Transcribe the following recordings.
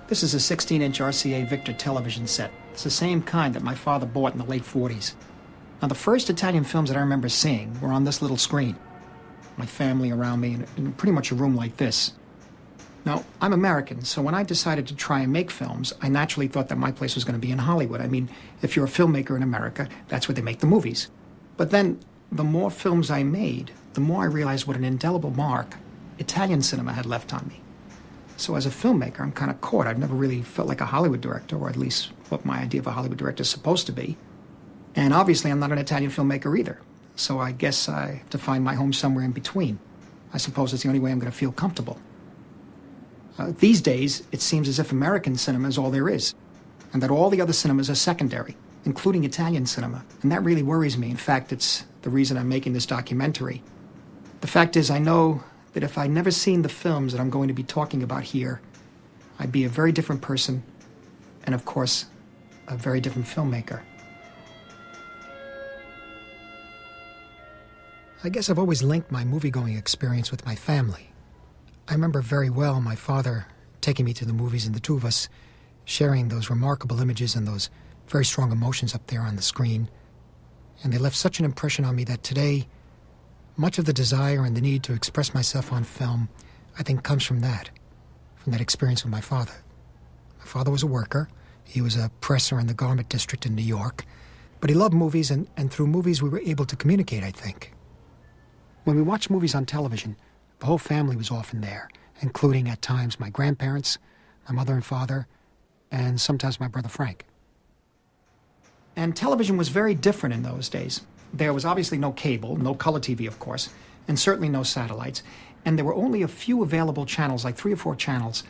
This is a 16-inch RCA Victor television set. It's the same kind that my father bought in the late 40s. Now, the first Italian films that I remember seeing were on this little screen. My family around me in pretty much a room like this. Now, I'm American, so when I decided to try and make films, I naturally thought that my place was going to be in Hollywood. I mean, if you're a filmmaker in America, that's where they make the movies. But then, the more films I made, the more I realized what an indelible mark Italian cinema had left on me. So as a filmmaker, I'm kind of caught. I've never really felt like a Hollywood director, or at least what my idea of a Hollywood director is supposed to be. And obviously, I'm not an Italian filmmaker either. So I guess I have to find my home somewhere in between. I suppose it's the only way I'm going to feel comfortable. These days, it seems as if American cinema is all there is, and that all the other cinemas are secondary, including Italian cinema. And that really worries me. In fact, it's the reason I'm making this documentary. The fact is, I know that if I'd never seen the films that I'm going to be talking about here, I'd be a very different person, and of course, a very different filmmaker. I guess I've always linked my movie-going experience with my family. I remember very well my father taking me to the movies and the two of us sharing those remarkable images and those very strong emotions up there on the screen. And they left such an impression on me that today, much of the desire and the need to express myself on film, I think, comes from that experience with my father. My father was a worker. He was a presser in the garment district in New York. But he loved movies, and through movies we were able to communicate, I think. When we watched movies on television, the whole family was often there, including at times my grandparents, my mother and father, and sometimes my brother Frank. And television was very different in those days. There was obviously no cable, no color TV, of course, and certainly no satellites. And there were only a few available channels, like 3 or 4 channels.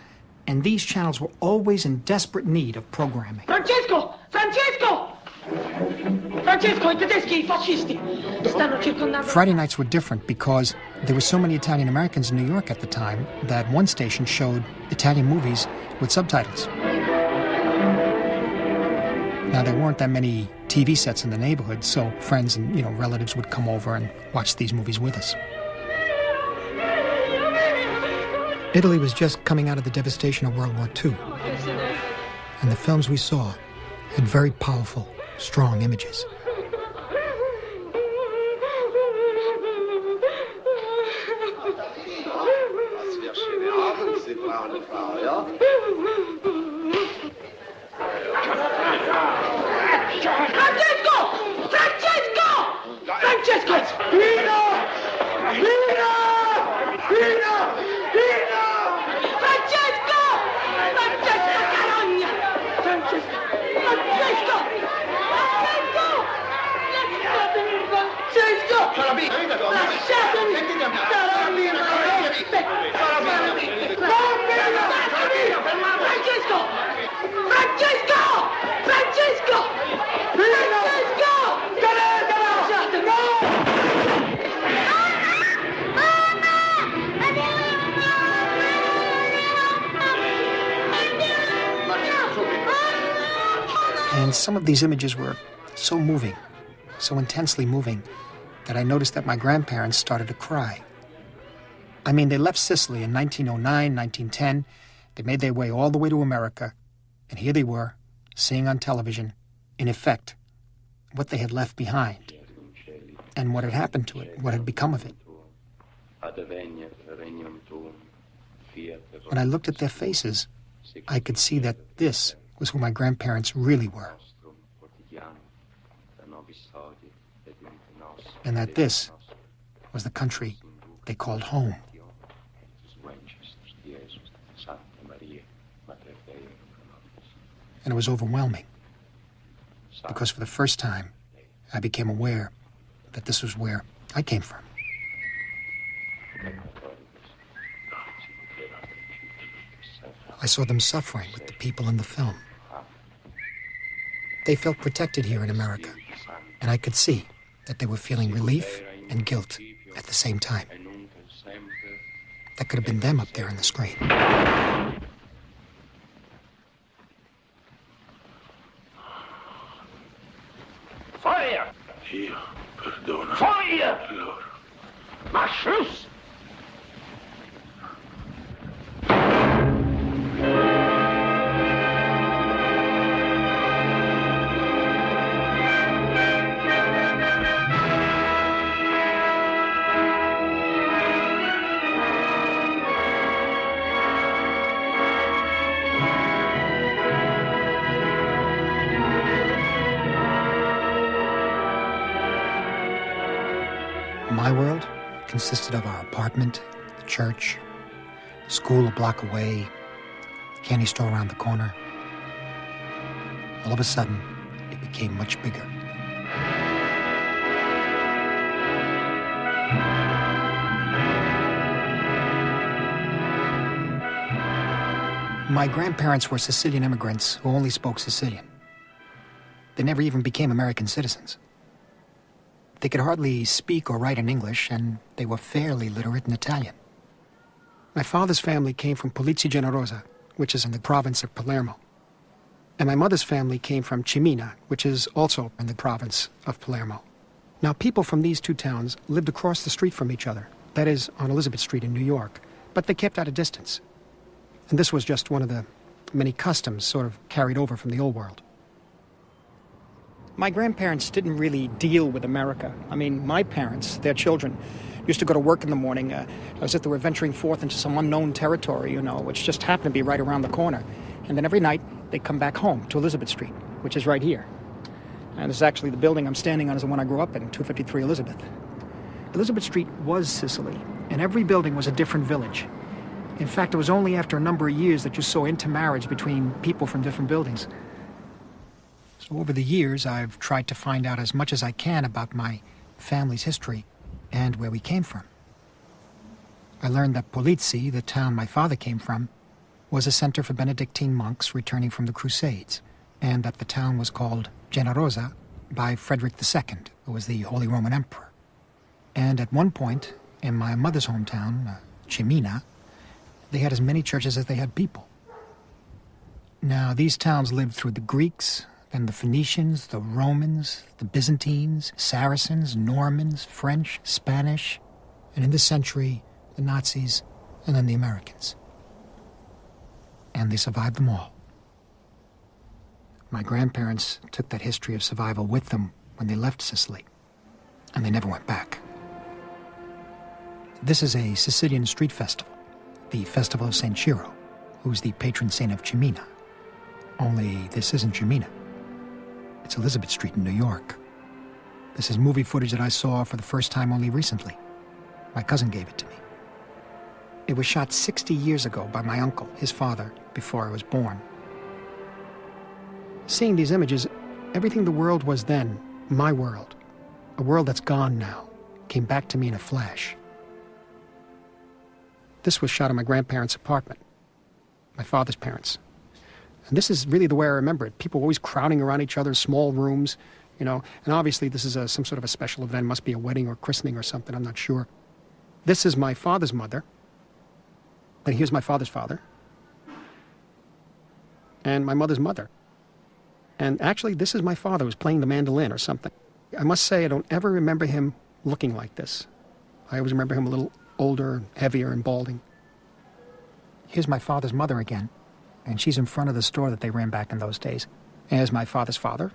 And these channels were always in desperate need of programming. Francesco! Francesco! Francesco, I tedeschi, I fascisti stanno circondando. Friday nights were different because there were so many Italian Americans in New York at the time that one station showed Italian movies with subtitles. Now, there weren't that many TV sets in the neighborhood, so friends and, relatives would come over and watch these movies with us. Italy was just coming out of the devastation of World War II, and the films we saw had very powerful, strong images. And some of these images were so moving, so intensely moving, that I noticed that my grandparents started to cry. I mean, they left Sicily in 1909, 1910. They made their way all the way to America, and here they were, seeing on television, in effect, what they had left behind, and what had happened to it, what had become of it. When I looked at their faces, I could see that this was who my grandparents really were, and that this was the country they called home. And it was overwhelming, because for the first time, I became aware that this was where I came from. I saw them suffering with the people in the film. They felt protected here in America, and I could see that they were feeling relief and guilt at the same time. That could have been them up there on the screen. Feuer! Io perdono Feuer! loro. Mach Schluss! My world consisted of our apartment, the church, school a block away, candy store around the corner. All of a sudden, it became much bigger. My grandparents were Sicilian immigrants who only spoke Sicilian. They never even became American citizens. They could hardly speak or write in English, and they were fairly literate in Italian. My father's family came from Polizzi Generosa, which is in the province of Palermo. And my mother's family came from Cimina, which is also in the province of Palermo. Now, people from these two towns lived across the street from each other, that is, on Elizabeth Street in New York, but they kept at a distance. And this was just one of the many customs sort of carried over from the old world. My grandparents didn't really deal with America. I mean, my parents, their children, used to go to work in the morning as if they were venturing forth into some unknown territory, which just happened to be right around the corner. And then every night, they'd come back home to Elizabeth Street, which is right here. And this is actually the building I'm standing on is the one I grew up in, 253 Elizabeth. Elizabeth Street was Sicily, and every building was a different village. In fact, it was only after a number of years that you saw intermarriage between people from different buildings. So over the years, I've tried to find out as much as I can about my family's history and where we came from. I learned that Polizzi, the town my father came from, was a center for Benedictine monks returning from the Crusades, and that the town was called Generosa by Frederick II, who was the Holy Roman Emperor. And at one point, in my mother's hometown, Cimina, they had as many churches as they had people. Now, these towns lived through the Greeks, then the Phoenicians, the Romans, the Byzantines, Saracens, Normans, French, Spanish, and in this century, the Nazis, and then the Americans. And they survived them all. My grandparents took that history of survival with them when they left Sicily, and they never went back. This is a Sicilian street festival, the Festival of St. Ciro, who's the patron saint of Cimina. Only this isn't Cimina. It's Elizabeth Street in New York. This is movie footage that I saw for the first time only recently. My cousin gave it to me. It was shot 60 years ago by my uncle, his father, before I was born. Seeing these images, everything the world was then, my world, a world that's gone now, came back to me in a flash. This was shot in my grandparents' apartment, my father's parents. And this is really the way I remember it. People always crowding around each other, small rooms, and obviously this is some sort of a special event, must be a wedding or christening or something, I'm not sure. This is my father's mother, and here's my father's father, and my mother's mother. And actually, this is my father who's playing the mandolin or something. I must say, I don't ever remember him looking like this. I always remember him a little older, heavier, and balding. Here's my father's mother again. And she's in front of the store that they ran back in those days. As my father's father.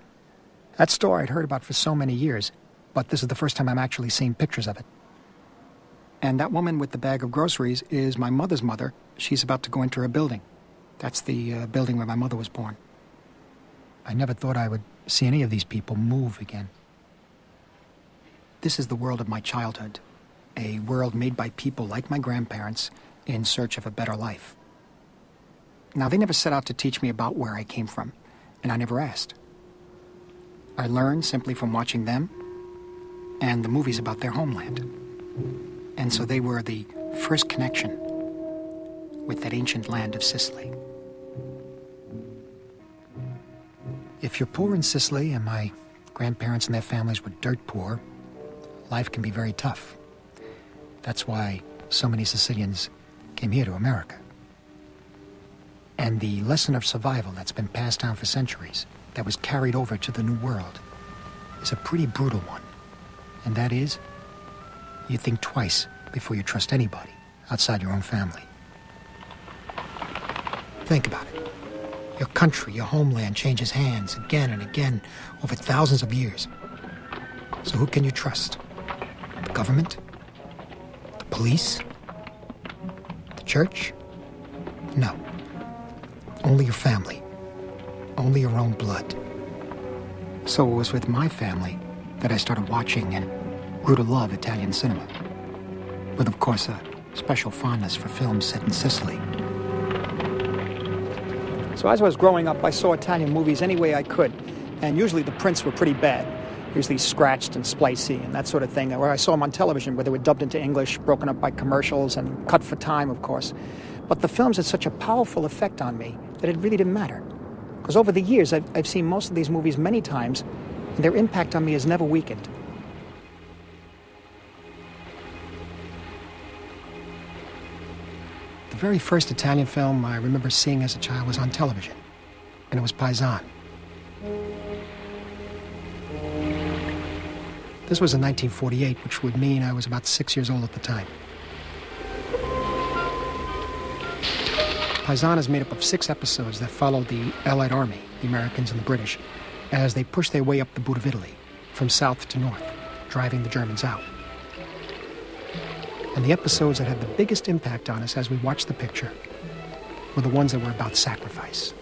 That store I'd heard about for so many years, but this is the first time I'm actually seeing pictures of it. And that woman with the bag of groceries is my mother's mother. She's about to go into her building. That's the building where my mother was born. I never thought I would see any of these people move again. This is the world of my childhood, a world made by people like my grandparents in search of a better life. Now, they never set out to teach me about where I came from, and I never asked. I learned simply from watching them and the movies about their homeland. And so they were the first connection with that ancient land of Sicily. If you're poor in Sicily, and my grandparents and their families were dirt poor, life can be very tough. That's why so many Sicilians came here to America. And the lesson of survival that's been passed down for centuries, that was carried over to the New World, is a pretty brutal one. And that is, you think twice before you trust anybody outside your own family. Think about it. Your country, your homeland changes hands again and again over thousands of years. So who can you trust? The government? The police? The church? No. Only your family. Only your own blood. So it was with my family that I started watching and grew to love Italian cinema. With, of course, a special fondness for films set in Sicily. So as I was growing up, I saw Italian movies any way I could, and usually the prints were pretty bad, usually scratched and splicey and that sort of thing, where I saw them on television, where they were dubbed into English, broken up by commercials, and cut for time, of course. But the films had such a powerful effect on me that it really didn't matter. Because over the years, I've seen most of these movies many times, and their impact on me has never weakened. The very first Italian film I remember seeing as a child was on television, and it was Paisan. This was in 1948, which would mean I was about 6 years old at the time. Paisan is made up of 6 episodes that follow the Allied Army, the Americans and the British, as they push their way up the boot of Italy, from south to north, driving the Germans out. And the episodes that had the biggest impact on us as we watched the picture were the ones that were about sacrifice.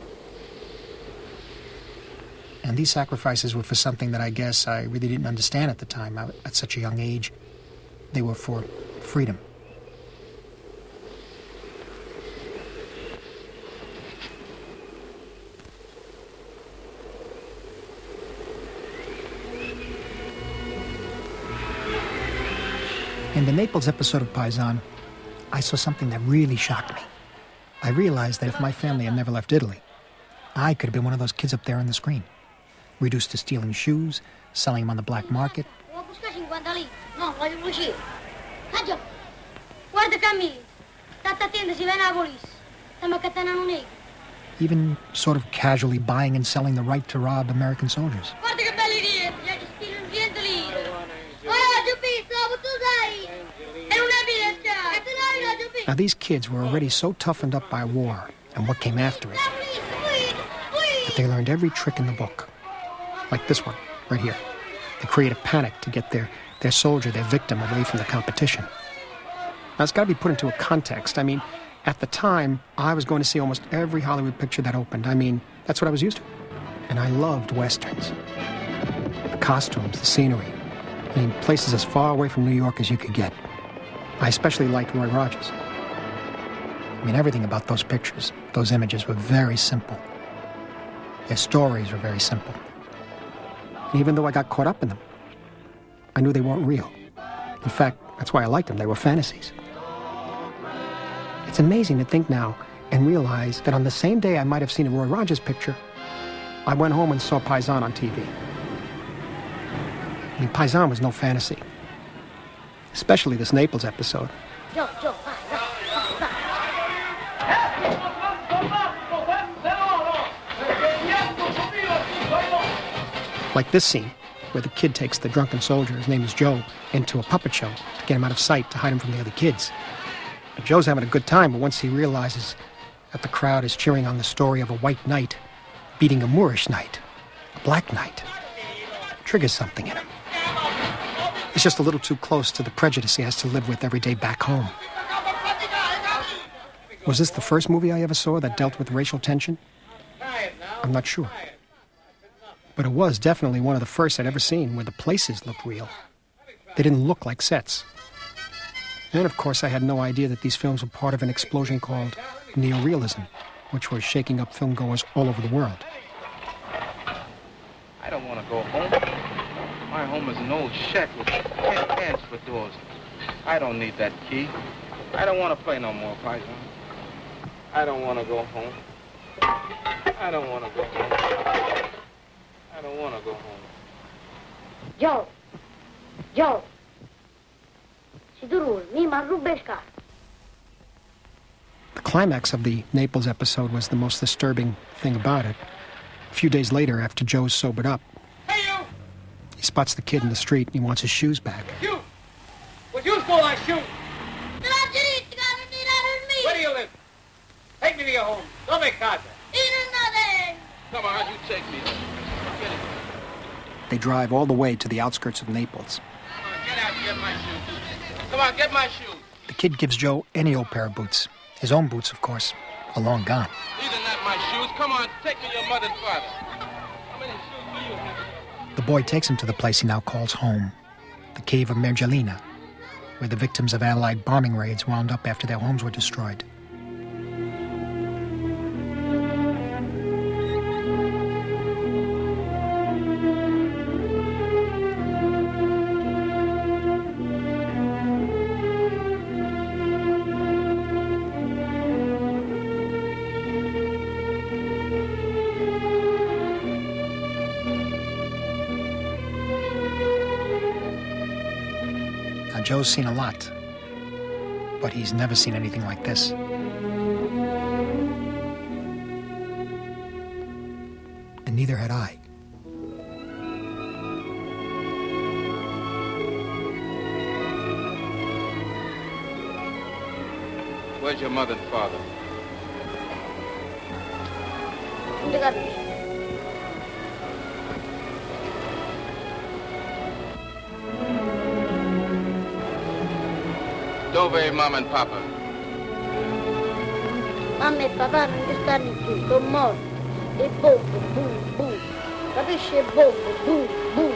And these sacrifices were for something that I guess I really didn't understand at the time, at such a young age. They were for freedom. In the Naples episode of Paisan, I saw something that really shocked me. I realized that if my family had never left Italy, I could have been one of those kids up there on the screen, reduced to stealing shoes, selling them on the black market. Even sort of casually buying and selling the right to rob American soldiers. Now, these kids were already so toughened up by war and what came after it that they learned every trick in the book. Like this one, right here. They create a panic to get their soldier, their victim, away from the competition. Now, it's got to be put into a context. I mean, at the time, I was going to see almost every Hollywood picture that opened. I mean, that's what I was used to. And I loved Westerns. The costumes, the scenery. I mean, places as far away from New York as you could get. I especially liked Roy Rogers. I mean, everything about those pictures, those images were very simple. Their stories were very simple. And even though I got caught up in them, I knew they weren't real. In fact, that's why I liked them. They were fantasies. It's amazing to think now and realize that on the same day I might have seen a Roy Rogers picture, I went home and saw Paisan on TV. I mean, Paisan was no fantasy. Especially this Naples episode. Like this scene, where the kid takes the drunken soldier, his name is Joe, into a puppet show to get him out of sight, to hide him from the other kids. And Joe's having a good time, but once he realizes that the crowd is cheering on the story of a white knight beating a Moorish knight, a black knight, it triggers something in him. It's just a little too close to the prejudice he has to live with every day back home. Was this the first movie I ever saw that dealt with racial tension? I'm not sure. But it was definitely one of the first I'd ever seen where the places looked real. They didn't look like sets. And of course, I had no idea that these films were part of an explosion called neorealism, which was shaking up filmgoers all over the world. I don't want to go home. My home is an old shack with 10 cans for doors. I don't need that key. I don't want to play no more, Paisan. I don't want to go home. I don't want to go home. I don't want to go home. Joe! Joe! The climax of the Naples episode was the most disturbing thing about it. A few days later, after Joe's sobered up, Hey, you! he spots the kid in the street and he wants his shoes back. You! Would you stole my shoes? Where do you live? Take me to your home. Don't make casa. Come on, you take me. Get it. They drive all the way to the outskirts of Naples. Come on, get out and get my shoes. Come on, get my shoes. The kid gives Joe any old pair of boots. His own boots, of course, are long gone. These are not my shoes. Come on, take me to your mother and father. How many shoes do you have? The boy takes him to the place he now calls home, the cave of Mergellina, where the victims of Allied bombing raids wound up after their homes were destroyed. Joe's seen a lot, but he's never seen anything like this. And neither had I. Where's your mother and father? Dove Mama and Papa? Mamma e papà non ci stanno più, sono morti. E bombo, boom, boom. Capisci? E bombo, boom, boom.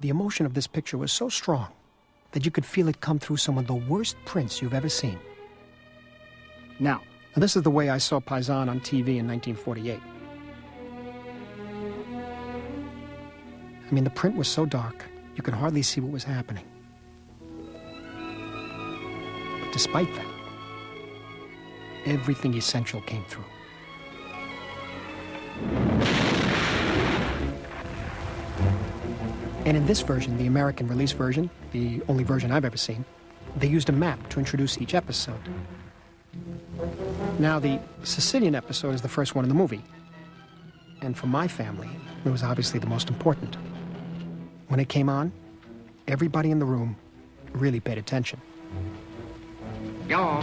The emotion of this picture was so strong that you could feel it come through some of the worst prints you've ever seen. Now, this is the way I saw Paisan on TV in 1948. I mean, the print was so dark, you could hardly see what was happening. But despite that, everything essential came through. And in this version, the American release version, the only version I've ever seen, they used a map to introduce each episode. Now, the Sicilian episode is the first one in the movie. And for my family, it was obviously the most important. When it came on, everybody in the room really paid attention. Go.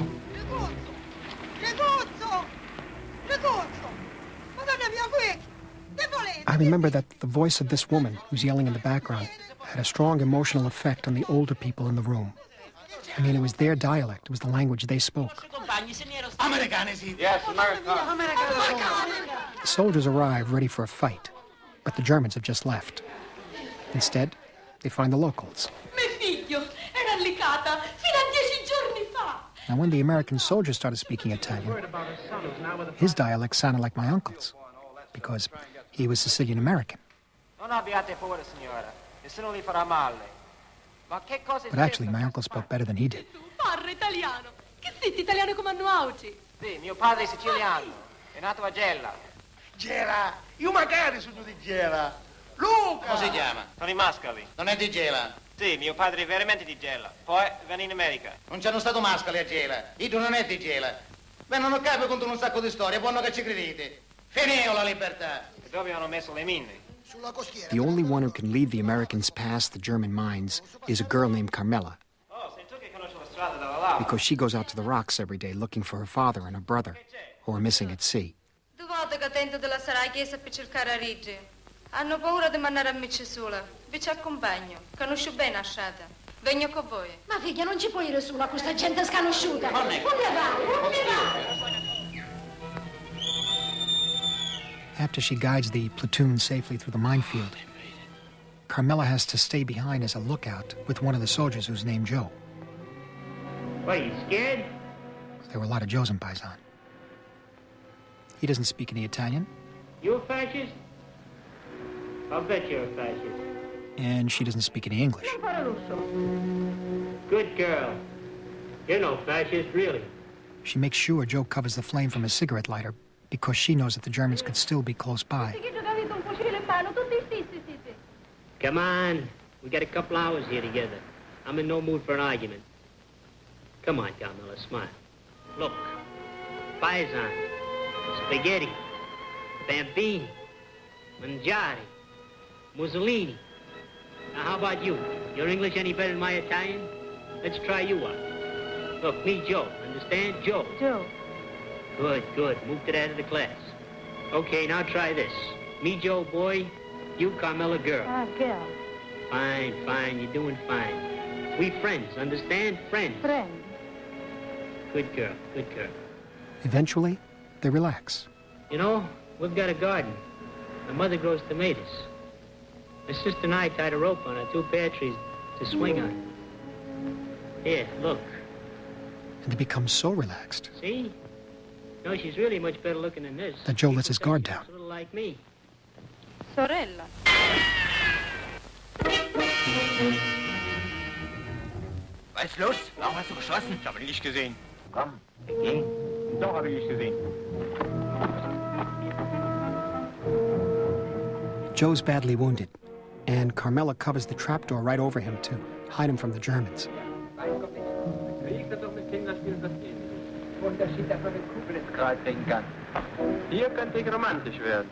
I remember that the voice of this woman who's yelling in the background had a strong emotional effect on the older people in the room. I mean, it was their dialect. It was the language they spoke. Yes, America. The soldiers arrive ready for a fight, but the Germans have just left. Instead, they find the locals. Now, when the American soldiers started speaking Italian, his dialect sounded like my uncle's, because he was Sicilian American. But actually, my uncle spoke better than he did. Parla italiano. Che zitti italiano come hanno auci? Sì, mio padre è siciliano, è nato a Gela. Gela? Io magari sono di Gela. Luca! Come si chiama? Sono i Mascali. Non è di Gela? Sì, mio padre è veramente di Gela. Poi venne in America. Non c'hanno stato Mascali a Gela. Io non è di Gela. Beh, non ho capito contro un sacco di storie, buono che ci credete. Fineo la libertà. E dove hanno messo le mine? The only one who can lead the Americans past the German mines is a girl named Carmela. because she goes out to the rocks every day looking for her father and her brother, who are missing at sea. 2 volte che tento di lasciare la chiesa per cercare a Rigi. Hanno paura di mandare a me sola. Vi ci accompagno. Conosco bene Asciata. Vengo con voi. Ma figlia, non ci puoi ir sola, questa gente sconosciuta. Non ne va. After she guides the platoon safely through the minefield, Carmela has to stay behind as a lookout with one of the soldiers who's named Joe. What, are you scared? There were a lot of Joes in Paisan. He doesn't speak any Italian. You a fascist? I'll bet you're a fascist. And she doesn't speak any English. Good girl. You're no fascist, really. She makes sure Joe covers the flame from his cigarette lighter because she knows that the Germans could still be close by. Come on. We got a couple hours here together. I'm in no mood for an argument. Come on, Carmela, smile. Look. Paisan. Spaghetti. Bambini. Mangiare. Mussolini. Now, how about you? Your English any better than my Italian? Let's try you out. Look, me, Joe. Understand? Joe. Joe. Good, good. Move to the head of the class. Okay, now try this. Me, Joe, boy. You, Carmela, girl. Girl. Fine, fine. You're doing fine. We friends, understand? Friends. Friend. Good girl, good girl. Eventually, they relax. You know, we've got a garden. My mother grows tomatoes. My sister and I tied a rope on our 2 pear trees to swing on. Here, look. And they become so relaxed See? No, she's really much better looking than this. that Joe lets his guard down. She's a little like me. Sorella. Was ist los? Warum hast du geschossen? Ich habe ihn nicht gesehen. Komm, er ging. Doch, habe ich nicht gesehen. Joe's badly wounded, and Carmela covers the trapdoor right over him to hide him from the Germans. Hier könnte ich romantisch werden.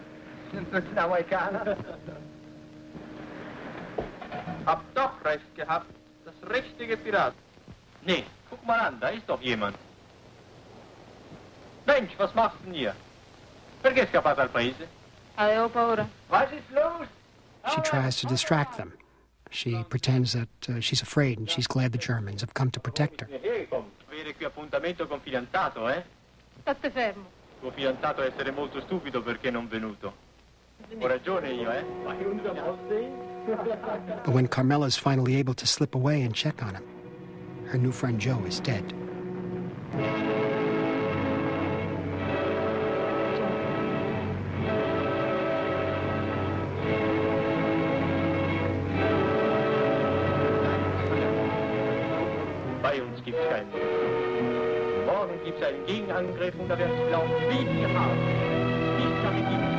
Hab doch recht gehabt. Das richtige Pirat. Nee, guck mal an, da ist doch jemand. Mensch, was machst du denn hier? Vergiss ja was al paese. Avevo paura. Was ist los? She tries to distract them. She pretends that she's afraid and she's glad the Germans have come to protect her. Avere qui appuntamento con fidanzato, eh? State fermo. Tuo fidanzato deve essere molto stupido perché non venuto. Ho ragione io, eh? But when Carmela is finally able to slip away and check on him, her new friend Joe is dead. Bei uns gibt's keinen. Morgen gibt's einen Gegenangriff und da wird's blau wie die Haare. Die Sache gibt's.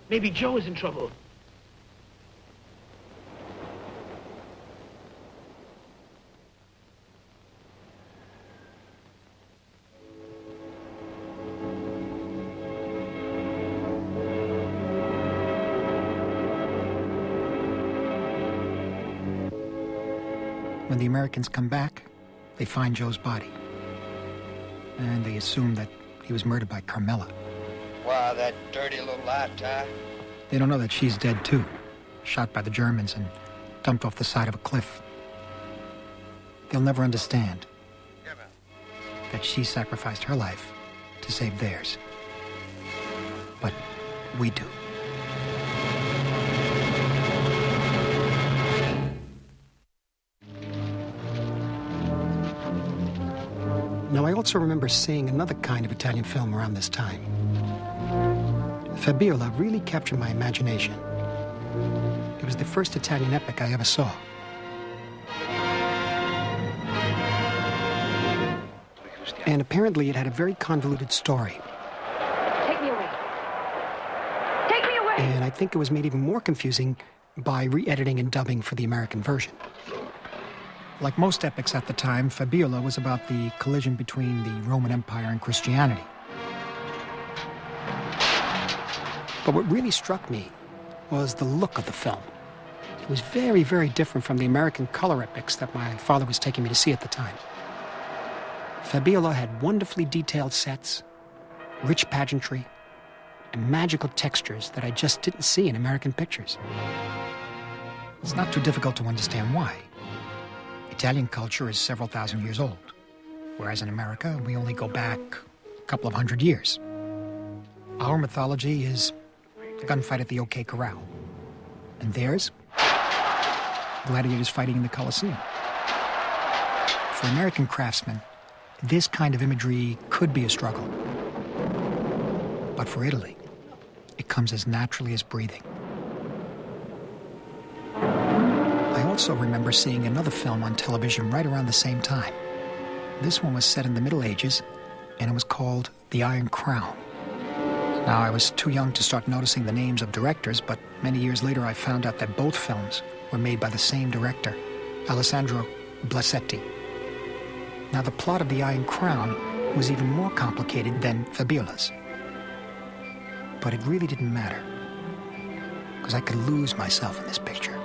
Maybe Joe is in trouble. When the Americans come back, they find Joe's body. And they assume that he was murdered by Carmela. Wow, that dirty little lot, huh? They don't know that she's dead too, shot by the Germans and dumped off the side of a cliff. They'll never understand that she sacrificed her life to save theirs. But we do. Now, I also remember seeing another kind of Italian film around this time. Fabiola really captured my imagination. It It was the first Italian epic I ever saw. And apparently it had a very convoluted story. Take me away. Take me away! And I think it was made even more confusing by re-editing and dubbing for the American version. Like most epics at the time, Fabiola was about the collision between the Roman Empire and Christianity. But what really struck me was the look of the film. It was very, very different from the American color epics that my father was taking me to see at the time. Fabiola had wonderfully detailed sets, rich pageantry, and magical textures that I just didn't see in American pictures. It's not too difficult to understand why. Italian culture is several thousand years old, whereas in America, we only go back a couple of hundred years. Our mythology is the gunfight at the OK Corral, and theirs, gladiators fighting in the Colosseum. For American craftsmen, this kind of imagery could be a struggle. But for Italy, it comes as naturally as breathing. I also remember seeing another film on television right around the same time. This one was set in the Middle Ages, and it was called The Iron Crown. Now, I was too young to start noticing the names of directors, but many years later I found out that both films were made by the same director, Alessandro Blasetti. Now, the plot of The Iron Crown was even more complicated than Fabiola's. But it really didn't matter, because I could lose myself in this picture.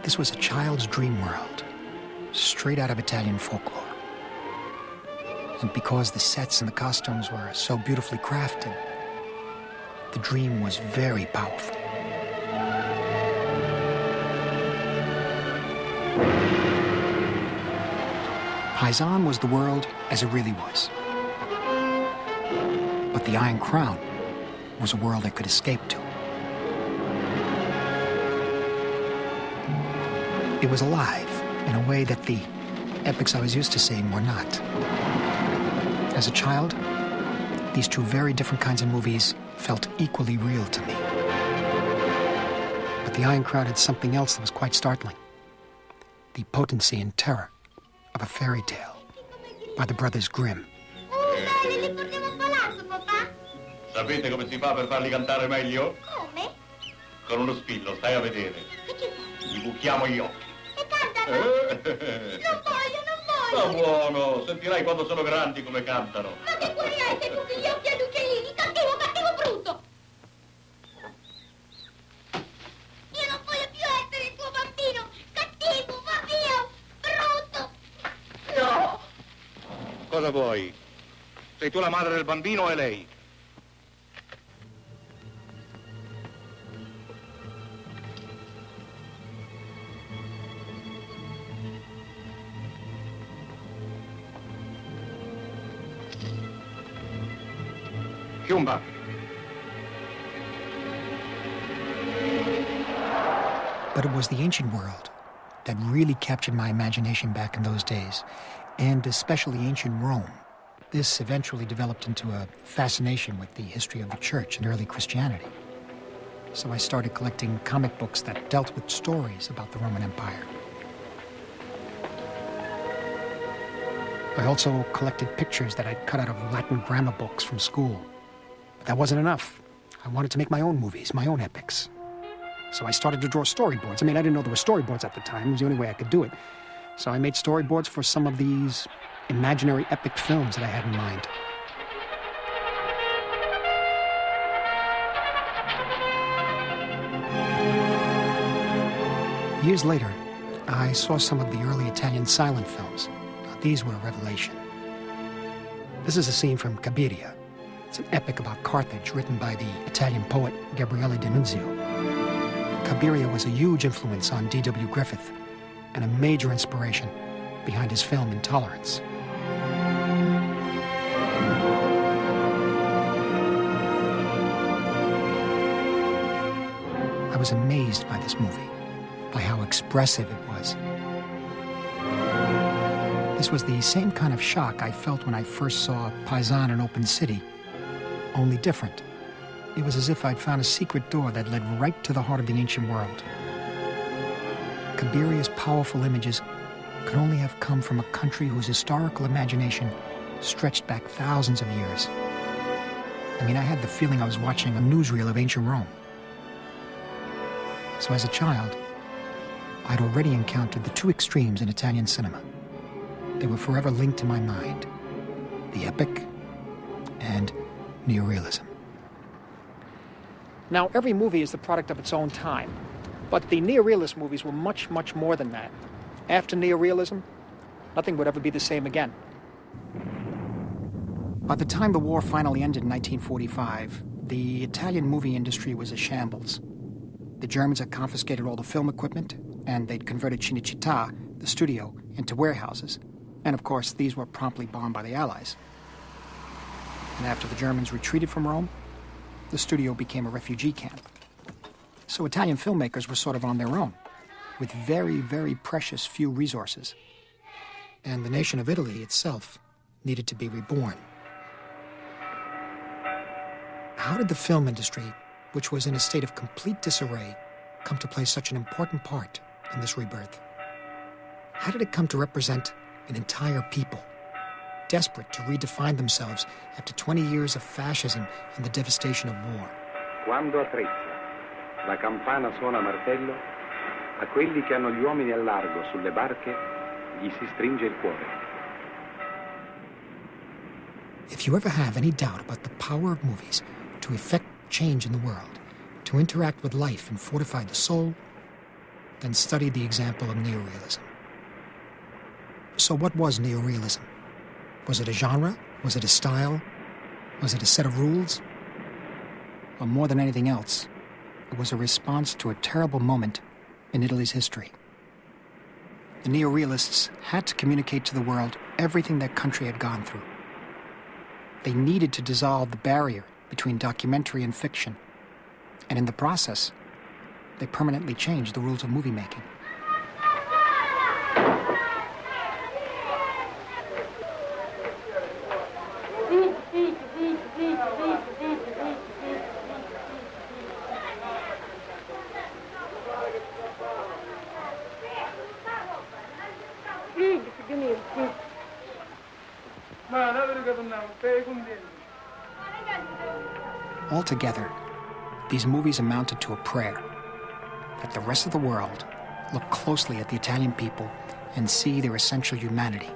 This was a child's dream world, straight out of Italian folklore. And because the sets and the costumes were so beautifully crafted, the dream was very powerful. Paisan was the world as it really was. But the Iron Crown was a world I could escape to. It was alive in a way that the epics I was used to seeing were not. As a child, these two very different kinds of movies felt equally real to me. But the Iron Crown had something else that was quite startling. The potency and terror of a fairy tale by the brothers Grimm. Sapete come si fa per farli cantare meglio? Come? Con uno spillo, stai a vedere. Gli buchiamo gli occhi. E cantano? Non voglio, non voglio. Sta buono, sentirai quando sono grandi come cantano. Ma che cuore hai se tutti gli occhi ad uccellini? Cattivo, cattivo brutto. Io non voglio più essere il tuo bambino. Cattivo, va via, brutto. No! Cosa vuoi? Sei tu la madre del bambino o è lei? Chiumba. But it was the ancient world that really captured my imagination back in those days, and especially ancient Rome. This eventually developed into a fascination with the history of the church and early Christianity. So I started collecting comic books that dealt with stories about the Roman Empire. I also collected pictures that I'd cut out of Latin grammar books from school. But that wasn't enough. I wanted to make my own movies, my own epics. So I started to draw storyboards. I mean, I didn't know there were storyboards at the time. It was the only way I could do it. So I made storyboards for some of these imaginary epic films that I had in mind. Years later, I saw some of the early Italian silent films. Now, these were a revelation. This is a scene from Cabiria. It's an epic about Carthage written by the Italian poet Gabriele D'Annunzio. Cabiria was a huge influence on D.W. Griffith and a major inspiration behind his film Intolerance. I was amazed by this movie, by how expressive it was. This was the same kind of shock I felt when I first saw Paisan in Open City, only different. It was as if I'd found a secret door that led right to the heart of the ancient world. Kabiri's powerful images could only have come from a country whose historical imagination stretched back thousands of years. I mean, I had the feeling I was watching a newsreel of ancient Rome. So as a child, I'd already encountered the two extremes in Italian cinema. They were forever linked in my mind: the epic and neorealism. Now, every movie is the product of its own time, but the neorealist movies were much, much more than that. After neorealism, nothing would ever be the same again. By the time the war finally ended in 1945, the Italian movie industry was a shambles. The Germans had confiscated all the film equipment, and they'd converted Cinecittà, the studio, into warehouses. And of course, these were promptly bombed by the Allies. And after the Germans retreated from Rome, the studio became a refugee camp. So Italian filmmakers were sort of on their own, with very, very precious few resources. And the nation of Italy itself needed to be reborn. How did the film industry, which was in a state of complete disarray, come to play such an important part in this rebirth? How did it come to represent an entire people, desperate to redefine themselves after 20 years of fascism and the devastation of war? Quando attrezza, la campana suona martello, a quelli che hanno gli uomini al largo sulle barche, gli si stringe il cuore. If you ever have any doubt about the power of movies to effect change in the world, to interact with life and fortify the soul, then study the example of neorealism. So what was neorealism? Was it a genre? Was it a style? Was it a set of rules? Well, more than anything else, it was a response to a terrible moment in Italy's history. The neorealists had to communicate to the world everything their country had gone through. They needed to dissolve the barrier between documentary and fiction. And in the process, they permanently changed the rules of movie making. Altogether, these movies amounted to a prayer that the rest of the world look closely at the Italian people and see their essential humanity.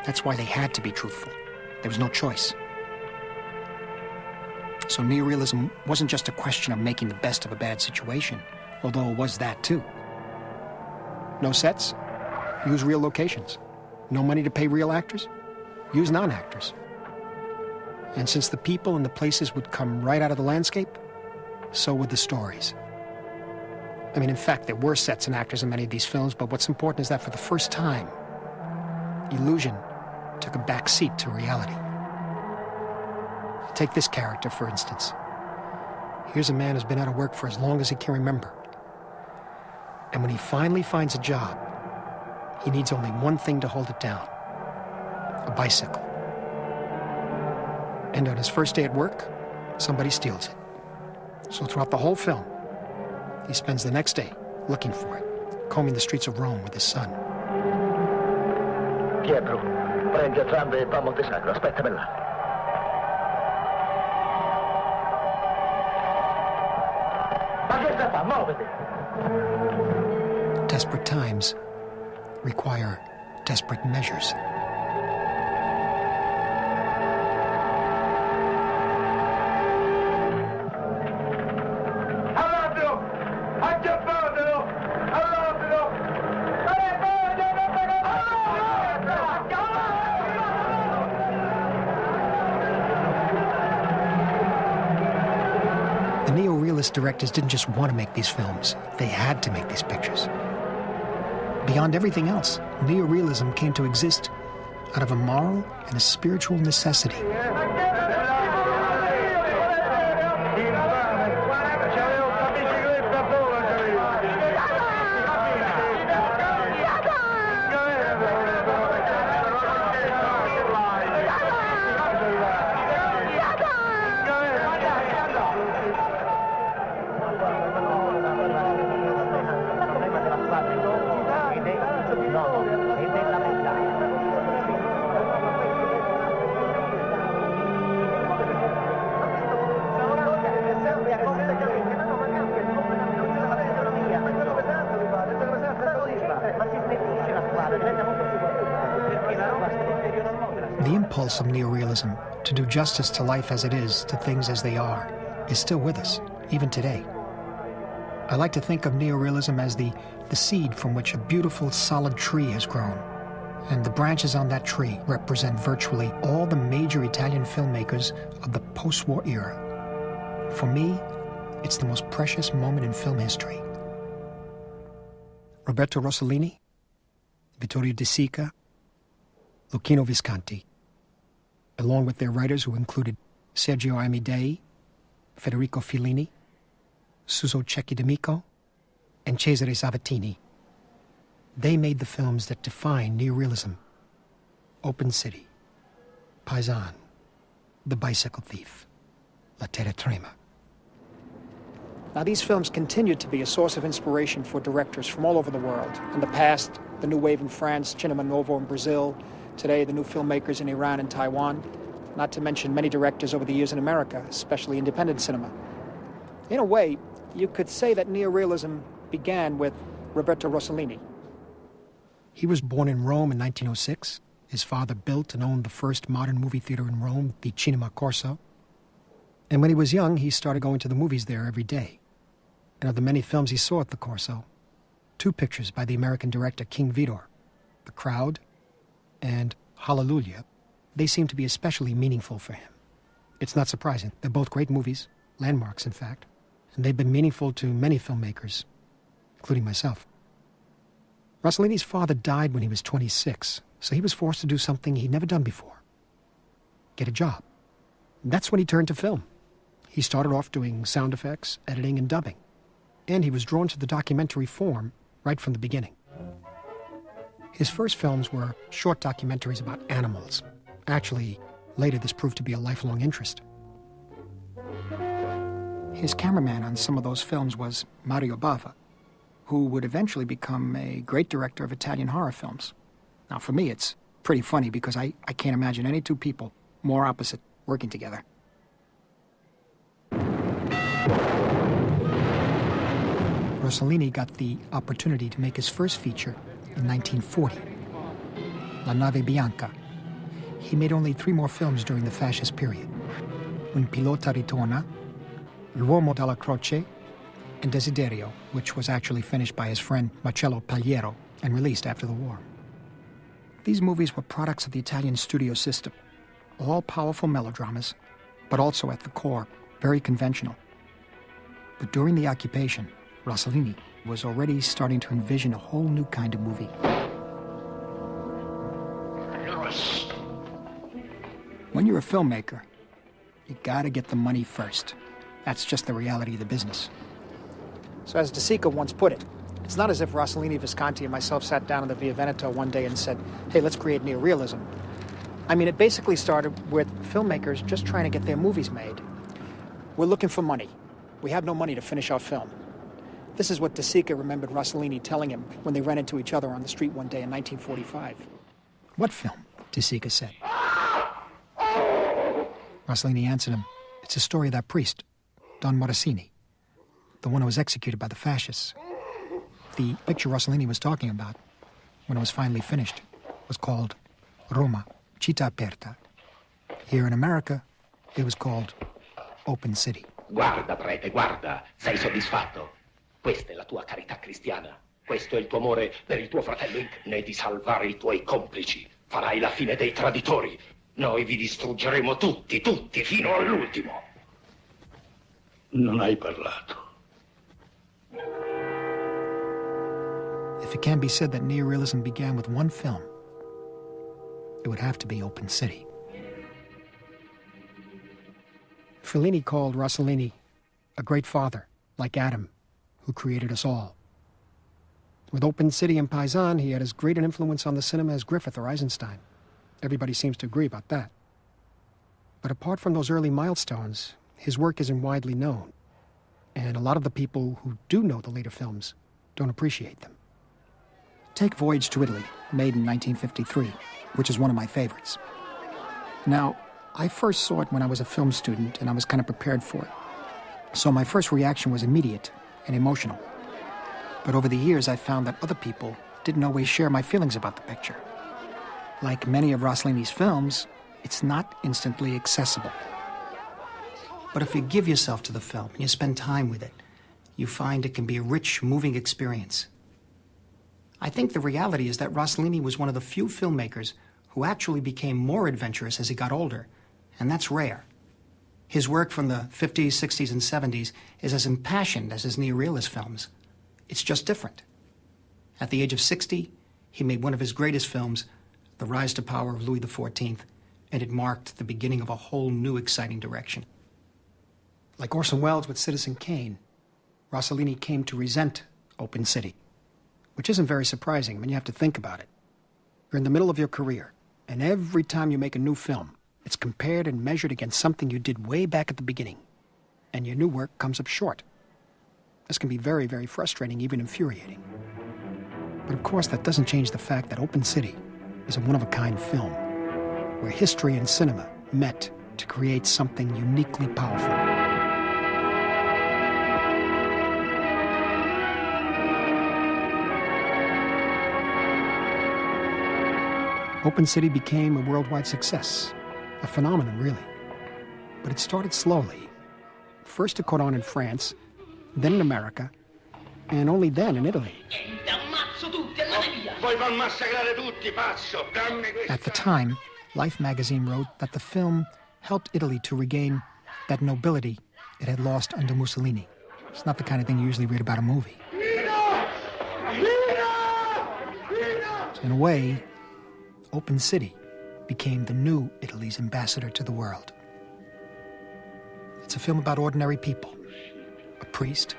That's why they had to be truthful. There was no choice. So neorealism wasn't just a question of making the best of a bad situation, although it was that too. No sets? Use real locations. No money to pay real actors? Use non-actors. And since the people and the places would come right out of the landscape, so would the stories. I mean, in fact, there were sets and actors in many of these films, but what's important is that for the first time, illusion took a back seat to reality. Take this character, for instance. Here's a man who's been out of work for as long as he can remember. And when he finally finds a job, he needs only one thing to hold it down: a bicycle. And on his first day at work, somebody steals it. So throughout the whole film, he spends the next day looking for it, combing the streets of Rome with his son. Pietro, prendi entrambe e va a Montesacro, aspettami là. Ma che sta fa? Muoviti! Desperate times require desperate measures. The neorealist directors didn't just want to make these films, they had to make these pictures. Beyond everything else, neorealism came to exist out of a moral and a spiritual necessity. The impulse of neorealism to do justice to life as it is, to things as they are, is still with us, even today. I like to think of neorealism as the seed from which a beautiful, solid tree has grown. And the branches on that tree represent virtually all the major Italian filmmakers of the post-war era. For me, it's the most precious moment in film history. Roberto Rossellini, Vittorio De Sica, Luchino Visconti, along with their writers who included Sergio Amidei, Federico Fellini, Suso Cecchi D'Amico, and Cesare Sabatini. They made the films that define neorealism: Open City, Paisan, The Bicycle Thief, La Terra Trema. Now, these films continued to be a source of inspiration for directors from all over the world. In the past, the New Wave in France, Cinema Novo in Brazil, today the new filmmakers in Iran and Taiwan, not to mention many directors over the years in America, especially independent cinema. In a way, you could say that neorealism began with Roberto Rossellini. He was born in Rome in 1906. His father built and owned the first modern movie theater in Rome, the Cinema Corso. And when he was young, he started going to the movies there every day. And of the many films he saw at the Corso, 2 pictures by the American director King Vidor, The Crowd and Hallelujah, they seem to be especially meaningful for him. It's not surprising. They're both great movies, landmarks in fact, and they've been meaningful to many filmmakers, including myself. Rossellini's father died when he was 26, so he was forced to do something he'd never done before: get a job. And that's when he turned to film. He started off doing sound effects, editing, and dubbing. And he was drawn to the documentary form right from the beginning. His first films were short documentaries about animals. Actually, later this proved to be a lifelong interest. His cameraman on some of those films was Mario Bava, who would eventually become a great director of Italian horror films. Now, for me, it's pretty funny because I can't imagine any 2 people more opposite working together. Rossellini got the opportunity to make his first feature in 1940, La Nave Bianca. He made only 3 more films during the fascist period: Un pilota ritorna, L'uomo dalla croce, and Desiderio, which was actually finished by his friend Marcello Pagliero and released after the war. These movies were products of the Italian studio system, all powerful melodramas, but also at the core, very conventional. But during the occupation, Rossellini was already starting to envision a whole new kind of movie. When you're a filmmaker, you gotta get the money first. That's just the reality of the business. So as De Sica once put it, it's not as if Rossellini, Visconti, and myself sat down in the Via Veneto one day and said, hey, let's create neorealism. I mean, it basically started with filmmakers just trying to get their movies made. We're looking for money. We have no money to finish our film. This is what De Sica remembered Rossellini telling him when they ran into each other on the street one day in 1945. What film? De Sica said. Rossellini answered him, it's the story of that priest, Don Morosini, the one who was executed by the fascists. The picture Rossellini was talking about, when it was finally finished, was called Roma, Città Aperta. Here in America, it was called Open City. Guarda, prete, guarda, sei soddisfatto? Questa è la tua carità cristiana. Questo è il tuo amore per il tuo fratello. Né di salvare i tuoi complici. Farai la fine dei traditori. Noi vi distruggeremo tutti, fino all'ultimo. Non hai parlato. If it can be said that neorealism began with one film, it would have to be Open City. Fellini called Rossellini a great father, like Adam, who created us all. With Open City and Paisan, he had as great an influence on the cinema as Griffith or Eisenstein. Everybody seems to agree about that. But apart from those early milestones, his work isn't widely known. And a lot of the people who do know the later films don't appreciate them. Take Voyage to Italy, made in 1953, which is one of my favorites. Now, I first saw it when I was a film student, and I was kind of prepared for it. So my first reaction was immediate and emotional. But over the years, I found that other people didn't always share my feelings about the picture. Like many of Rossellini's films, it's not instantly accessible. But if you give yourself to the film and you spend time with it, you find it can be a rich, moving experience. I think the reality is that Rossellini was one of the few filmmakers who actually became more adventurous as he got older, and that's rare. His work from the 50s, 60s, and 70s is as impassioned as his neorealist films. It's just different. At the age of 60, he made one of his greatest films, The Rise to Power of Louis XIV, and it marked the beginning of a whole new exciting direction. Like Orson Welles with Citizen Kane, Rossellini came to resent Open City, which isn't very surprising when you have to think about it. You're in the middle of your career, and every time you make a new film, it's compared and measured against something you did way back at the beginning, and your new work comes up short. This can be very, very frustrating, even infuriating. But of course, that doesn't change the fact that Open City is a one-of-a-kind film, where history and cinema met to create something uniquely powerful. Open City became a worldwide success, a phenomenon, really. But it started slowly. First it caught on in France, then in America, and only then in Italy. At the time, Life magazine wrote that the film helped Italy to regain that nobility it had lost under Mussolini. It's not the kind of thing you usually read about a movie. So in a way, Open City became the new Italy's ambassador to the world. It's a film about ordinary people. A priest,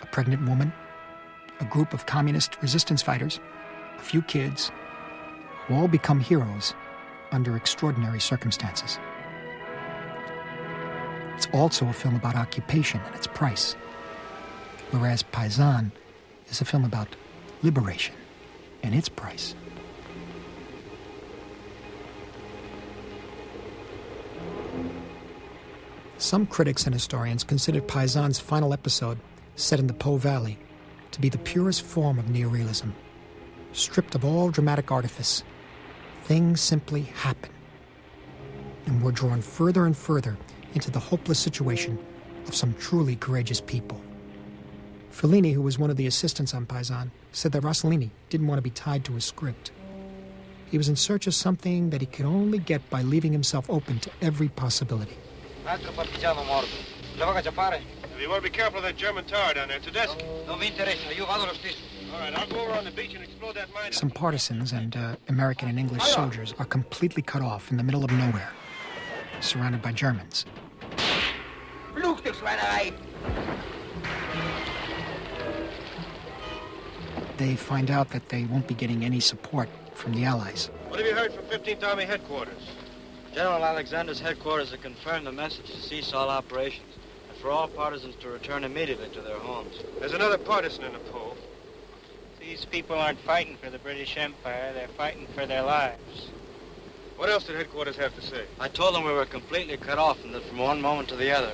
a pregnant woman, a group of communist resistance fighters, a few kids, who all become heroes under extraordinary circumstances. It's also a film about occupation and its price, whereas Paisan is a film about liberation and its price. Some critics and historians consider Paisan's final episode, set in the Po Valley, to be the purest form of neorealism. Stripped of all dramatic artifice, things simply happen. And we're drawn further and further into the hopeless situation of some truly courageous people. Fellini, who was one of the assistants on Paisan, said that Rossellini didn't want to be tied to a script. He was in search of something that he could only get by leaving himself open to every possibility. Altro partigiano morto. Leva che fare? You want to be careful of that German tower down there. It's a desk. Non mi interessa, io vado lo stesso. All right, I'll go over on the beach and explode that mine. Some partisans and American and English soldiers are completely cut off in the middle of nowhere, surrounded by Germans. They find out that they won't be getting any support from the Allies. What have you heard from 15th Army headquarters? General Alexander's headquarters have confirmed the message to cease all operations and for all partisans to return immediately to their homes. There's another partisan in the poll. These people aren't fighting for the British Empire, they're fighting for their lives. What else did headquarters have to say? I told them we were completely cut off and that from one moment to the other.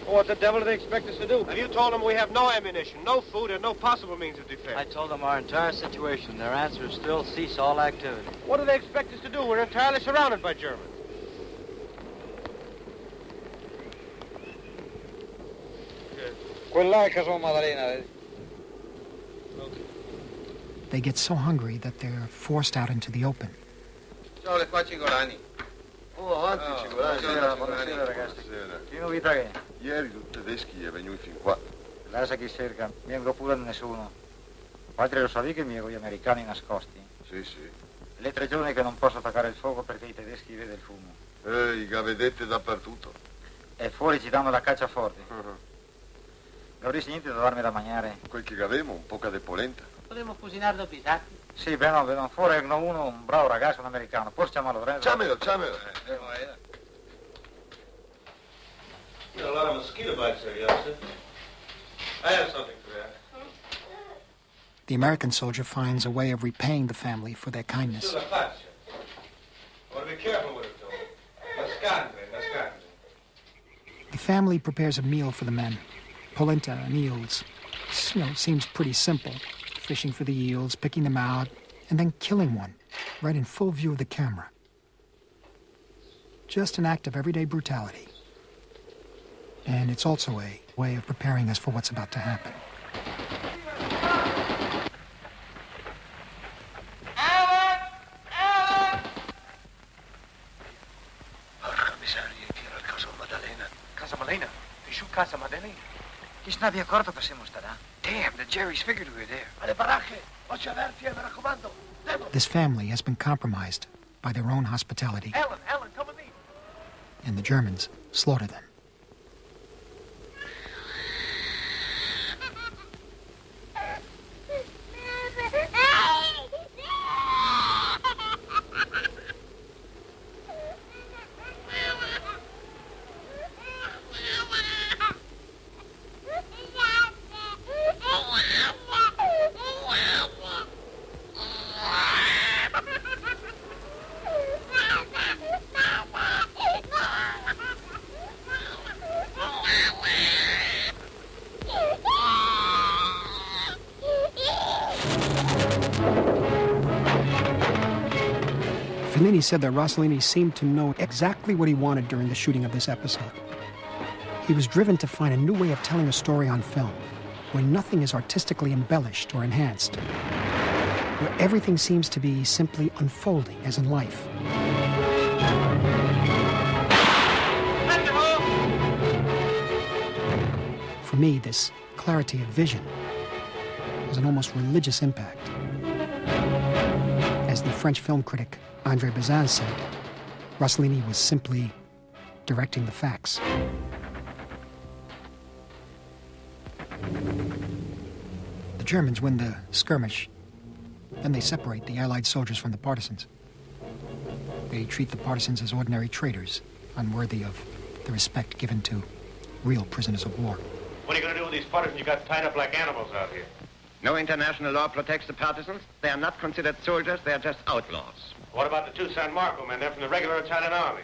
Well, what the devil do they expect us to do? Have you told them we have no ammunition, no food, and no possible means of defense? I told them our entire situation. Their answer is still cease all activity. What do they expect us to do? We're entirely surrounded by Germans. They get so hungry that they're forced out into the open. Ciao, le qua Cingolani. Oh, avanti Cingolani. Buonasera ragazzi. Chi novità che? Ieri tutti i tedeschi è venuti fin qua. Lascia chi cerca, miei pure nessuno. Padre lo sapevi che miei americani nascosti? Sì, sì. Le 3 giorni che non posso attaccare il fuoco perché i tedeschi vedono il fumo. I gavedetti dappertutto. E fuori ci danno la caccia forte. Avresti niente da darmi da mangiare? Quel che avevamo, un poco di polenta. Podemos cocinar dos pisati? Sì, vedo fuori uno, un bravo ragazzo, un americano. Forse chiamalo, Ciamelo. You got a lot of mosquito bites there, youngster. I have something for that. The American soldier finds a way of repaying the family for their kindness. I want to be careful with it, though. Nascante. The family prepares a meal for the men. Polenta and eels. Seems pretty simple. Fishing for the eels, picking them out, and then killing one. right in full view of the camera. Just an act of everyday brutality. And it's also a way of preparing us for what's about to happen. Porca miseria, chi era il caso Maddalena? Casa Malena? They shoot Casa Maddalena? Chi se n'abbia accorto che siamo stati? Damn, the Jerry's figured we were there. Alle baracche! Occhi aperti, mi raccomando! This family has been compromised by their own hospitality, Ellen, come with me. and the Germans slaughter them. Fellini said that Rossellini seemed to know exactly what he wanted during the shooting of this episode. He was driven to find a new way of telling a story on film, where nothing is artistically embellished or enhanced, where everything seems to be simply unfolding as in life. For me, this clarity of vision has an almost religious impact. As the French film critic André Bazin said, Rossellini was simply directing the facts. The Germans win the skirmish, then they separate the Allied soldiers from the partisans. They treat the partisans as ordinary traitors, unworthy of the respect given to real prisoners of war. What are you going to do with these partisans you got tied up like animals out here? No international law protects the partisans. They are not considered soldiers, they are just outlaws. What about the two San Marco men? They're from the regular Italian army.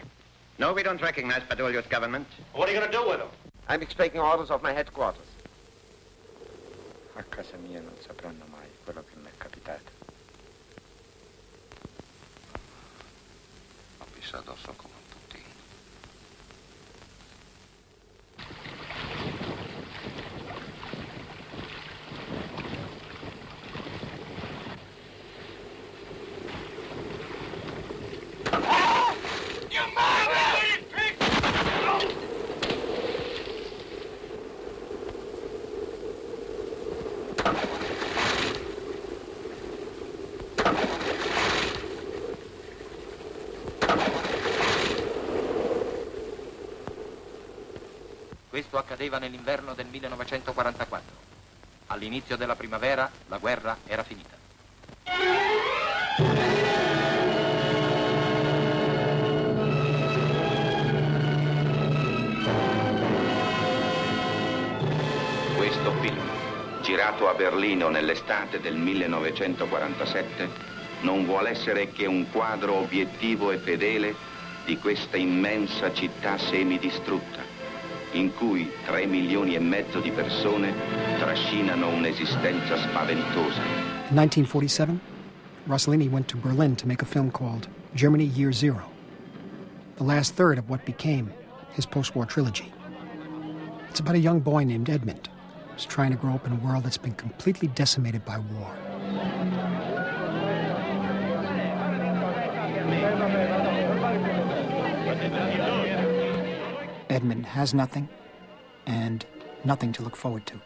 No, we don't recognize Badoglio's government. What are you going to do with them? I'm expecting orders of my headquarters. A casa mia non sapranno mai quello che mi è capitato. Ho visto addosso come tutti. Questo accadeva nell'inverno del 1944. All'inizio della primavera la guerra era finita. Questo film, girato a Berlino nell'estate del 1947, non vuole essere che un quadro obiettivo e fedele di questa immensa città semidistrutta, in cui 3,5 milioni di persone trascinano un'esistenza spaventosa. In 1947, Rossellini went to Berlin to make a film called Germany Year Zero, the last third of what became his post-war trilogy. It's about a young boy named Edmund who's trying to grow up in a world that's been completely decimated by war. Edmund has nothing, and nothing to look forward to.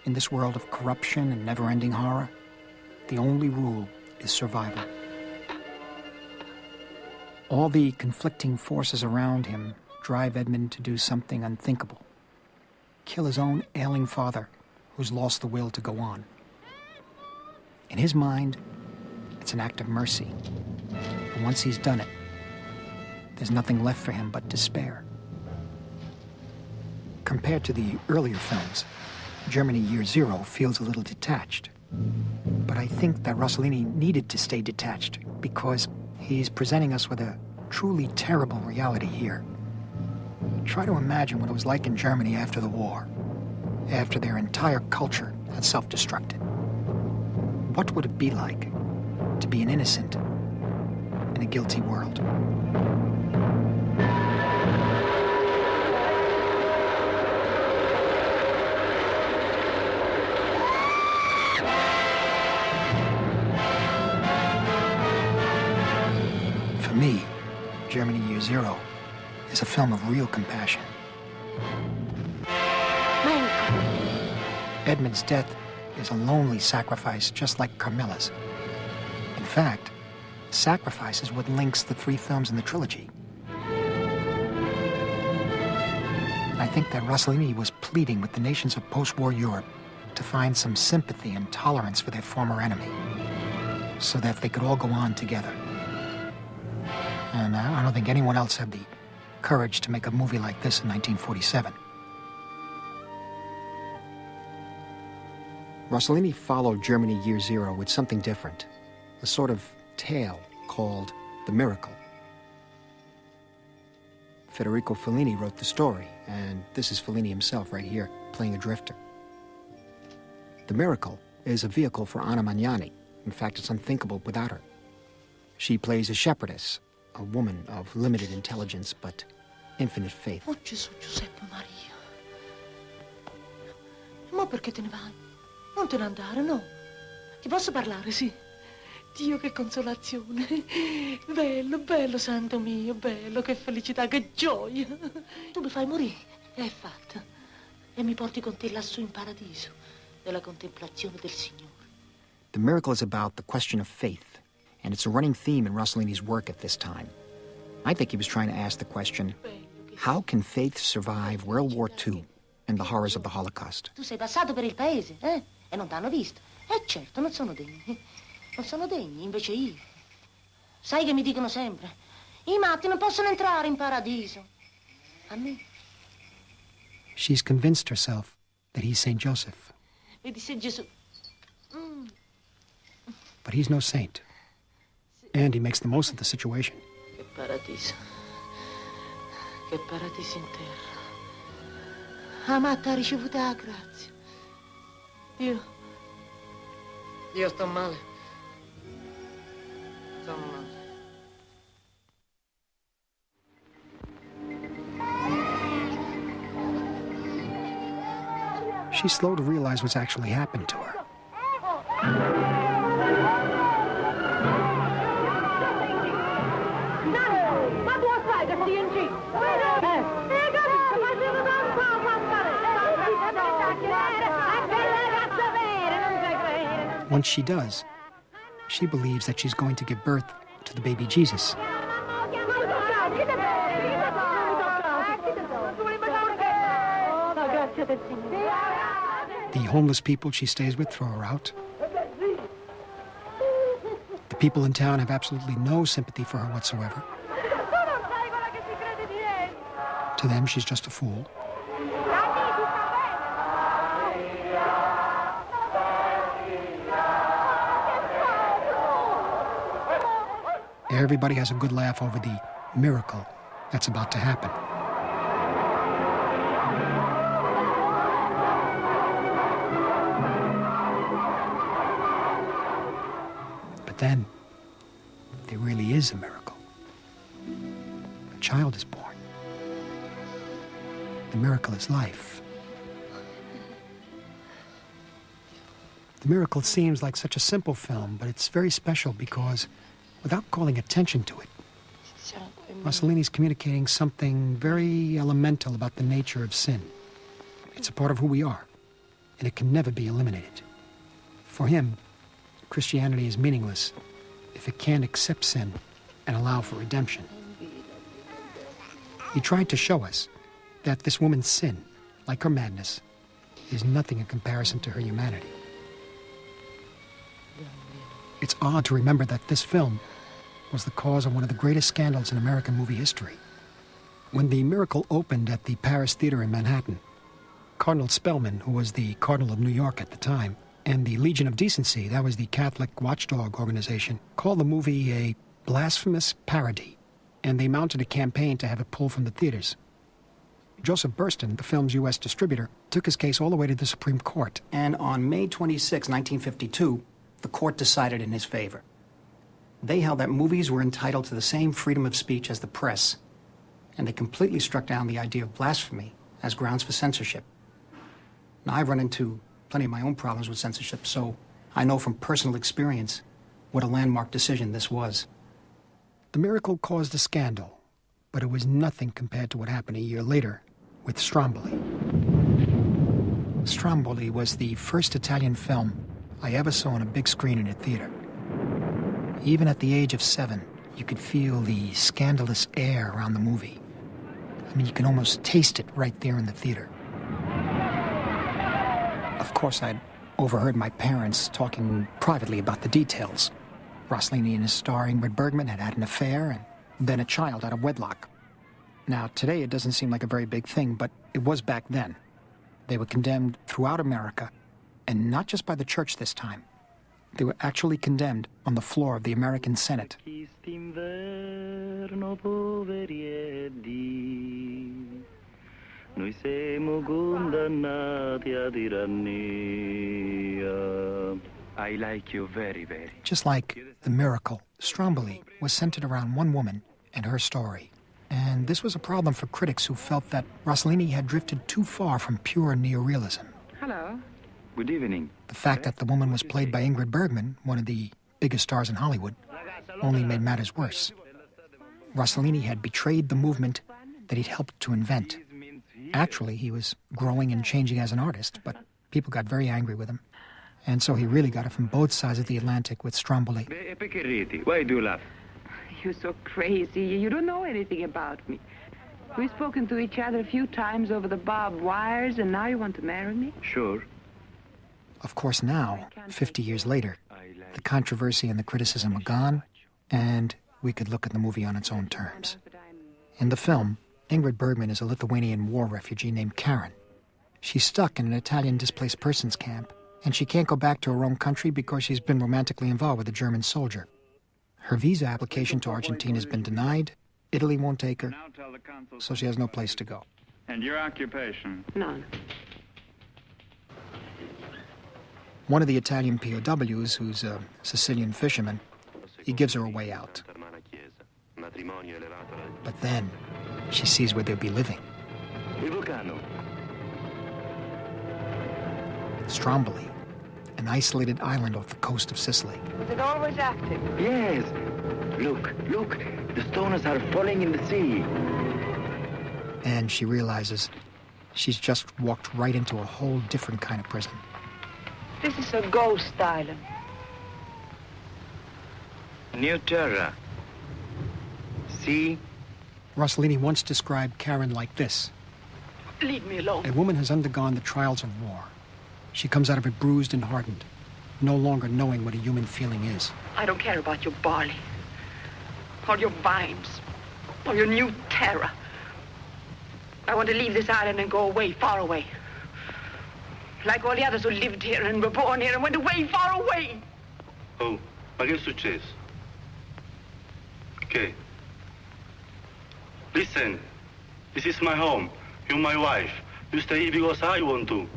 In this world of corruption and never-ending horror, the only rule is survival. All the conflicting forces around him drive Edmund to do something unthinkable. Kill his own ailing father, who's lost the will to go on. In his mind, it's an act of mercy. But once he's done it, there's nothing left for him but despair. Compared to the earlier films, Germany Year Zero feels a little detached. But I think that Rossellini needed to stay detached because he's presenting us with a truly terrible reality here. Try to imagine what it was like in Germany after the war, after their entire culture had self-destructed. What would it be like to be an innocent, in a guilty world. For me, Germany Year Zero is a film of real compassion. Edmund's death is a lonely sacrifice, just like Carmilla's. In fact, sacrifice is what links the three films in the trilogy. I think that Rossellini was pleading with the nations of post-war Europe to find some sympathy and tolerance for their former enemy, so that they could all go on together. And I don't think anyone else had the courage to make a movie like this in 1947. Rossellini followed Germany Year Zero with something different, a sort of tale called The Miracle. Federico Fellini wrote the story, and this is Fellini himself right here, playing a drifter. The Miracle is a vehicle for Anna Magnani. In fact, it's unthinkable without her. She plays a shepherdess, a woman of limited intelligence but infinite faith. Oh Gesù, Giuseppe Maria. Ma perché te ne vai? Non te ne andare, no. Ti posso parlare, sì. Dio, che consolazione. Bello, bello, santo mio, bello, che felicità, che gioia. Tu mi fai morire, è fatta. E mi porti con te lassù in paradiso, nella contemplazione del Signore. The Miracle is about the question of faith, and it's a running theme in Rossellini's work at this time. I think he was trying to ask the question, how can faith survive World War II and the horrors of the Holocaust? Tu sei passato per il paese, eh? E non t'hanno visto. Certo, non sono degni. Non sono degni, invece io. Sai che mi dicono sempre, i matti non possono entrare in paradiso. A me. She's convinced herself that he's Saint Joseph. Vedi se Gesù. But he's no saint. And he makes the most of the situation. Che paradiso. Che paradiso in terra. Ah, matta ha ricevuto la grazia. Io sto male. Sto male. She's slow to realize what's actually happened to her. Ma tu fai che stia in giro? Once she does, she believes that she's going to give birth to the baby Jesus. The homeless people she stays with throw her out. The people in town have absolutely no sympathy for her whatsoever. To them, she's just a fool. Everybody has a good laugh over the miracle that's about to happen. But then, there really is a miracle. A child is born. The miracle is life. The Miracle seems like such a simple film, but it's very special because, without calling attention to it, Rossellini's communicating something very elemental about the nature of sin. It's a part of who we are, and it can never be eliminated. For him, Christianity is meaningless if it can't accept sin and allow for redemption. He tried to show us that this woman's sin, like her madness, is nothing in comparison to her humanity. It's odd to remember that this film was the cause of one of the greatest scandals in American movie history. When The Miracle opened at the Paris Theater in Manhattan, Cardinal Spellman, who was the Cardinal of New York at the time, and the Legion of Decency, that was the Catholic watchdog organization, called the movie a blasphemous parody, and they mounted a campaign to have it pulled from the theaters. Joseph Burston, the film's U.S. distributor, took his case all the way to the Supreme Court. And on May 26, 1952, the court decided in his favor. They held that movies were entitled to the same freedom of speech as the press, and they completely struck down the idea of blasphemy as grounds for censorship. Now, I've run into plenty of my own problems with censorship, so I know from personal experience what a landmark decision this was. The miracle caused a scandal, but it was nothing compared to what happened a year later with Stromboli. Stromboli was the first Italian film I ever saw on a big screen in a theater. Even at the age of 7, you could feel the scandalous air around the movie. I mean, you can almost taste it right there in the theater. Of course, I'd overheard my parents talking privately about the details. Rossellini and his star Ingrid Bergman had had an affair and then a child out of wedlock. Now, today it doesn't seem like a very big thing, but it was back then. They were condemned throughout America, and not just by the church this time. They were actually condemned on the floor of the American Senate. I like you very, very. Just like The Miracle, Stromboli was centered around one woman and her story. And this was a problem for critics who felt that Rossellini had drifted too far from pure neorealism. Hello. Good evening. The fact that the woman was played by Ingrid Bergman, one of the biggest stars in Hollywood, only made matters worse. Rossellini had betrayed the movement that he'd helped to invent. Actually, he was growing and changing as an artist, but people got very angry with him. And so he really got it from both sides of the Atlantic with Stromboli. Why do you laugh? You're so crazy. You don't know anything about me. We've spoken to each other a few times over the barbed wires, and now you want to marry me? Sure. Of course, now, 50 years later, the controversy and the criticism are gone, and we could look at the movie on its own terms. In the film, Ingrid Bergman is a Lithuanian war refugee named Karen. She's stuck in an Italian displaced persons camp, and she can't go back to her own country because she's been romantically involved with a German soldier. Her visa application to Argentina has been denied. Italy won't take her, so she has no place to go. And your occupation? None. One of the Italian POWs, who's a Sicilian fisherman, he gives her a way out. But then, she sees where they'll be living. Stromboli, an isolated island off the coast of Sicily. Was it always active? Yes. Look, the stones are falling in the sea. And she realizes she's just walked right into a whole different kind of prison. This is a ghost island. New terra. See? Rossellini once described Karen like this. Leave me alone. A woman has undergone the trials of war. She comes out of it bruised and hardened, no longer knowing what a human feeling is. I don't care about your barley, or your vines, or your new terror. I want to leave this island and go away, far away. Like all the others who lived here and were born here and went away, far away. Oh, ma che è successo? Che? Listen, this is my home. You're my wife. You stay here because I want to.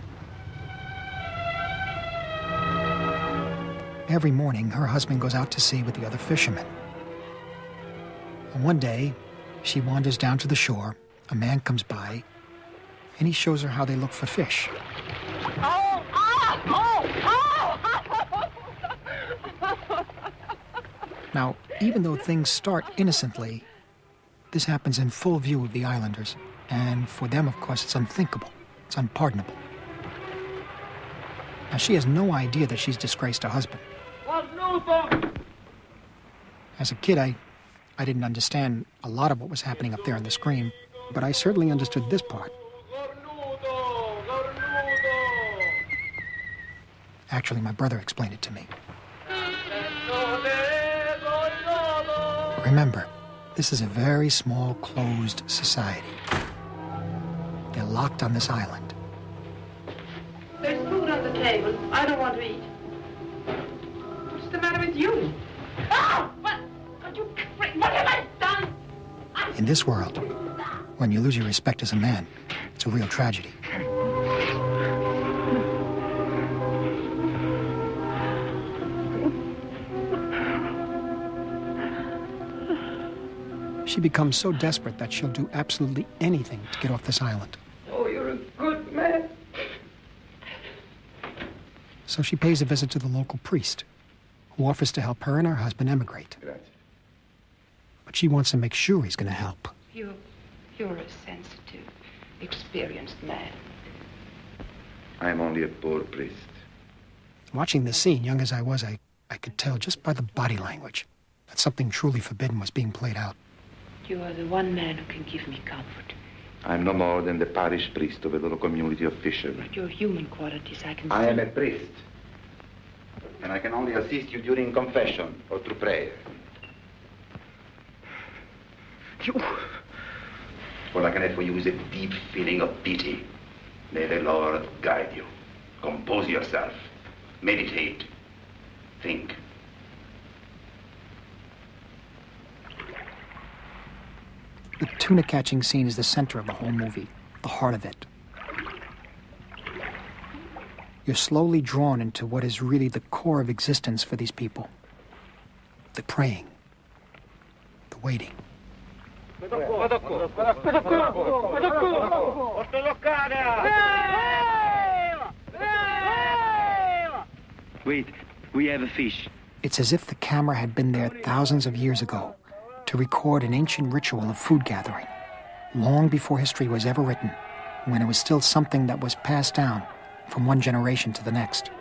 Every morning, her husband goes out to sea with the other fishermen. And one day, she wanders down to the shore. A man comes by, and he shows her how they look for fish. Now, even though things start innocently, this happens in full view of the islanders. And for them, of course, it's unthinkable. It's unpardonable. Now, she has no idea that she's disgraced her husband. As a kid, I didn't understand a lot of what was happening up there on the screen, but I certainly understood this part. Actually, my brother explained it to me. Remember, this is a very small, closed society. They're locked on this island. There's food on the table. I don't want to eat. What's the matter with you? Oh! What have I done? In this world, when you lose your respect as a man, it's a real tragedy. She becomes so desperate that she'll do absolutely anything to get off this island. Oh, you're a good man. So she pays a visit to the local priest, who offers to help her and her husband emigrate. Grazie. But she wants to make sure he's going to help. You're a sensitive, experienced man. I'm only a poor priest. Watching the scene, young as I was, I could tell just by the body language that something truly forbidden was being played out. You are the one man who can give me comfort. I'm no more than the parish priest of a little community of fishermen. But your human qualities I can I see. am a priest, and I can only assist you during confession or through prayer. All I can have for you is a deep feeling of pity. May the Lord guide you. Compose yourself. Meditate. Think. The tuna catching scene is the center of the whole movie, the heart of it. You're slowly drawn into what is really the core of existence for these people. The praying, the waiting. Wait, we have a fish. It's as if the camera had been there thousands of years ago to record an ancient ritual of food gathering, long before history was ever written, when it was still something that was passed down from one generation to the next.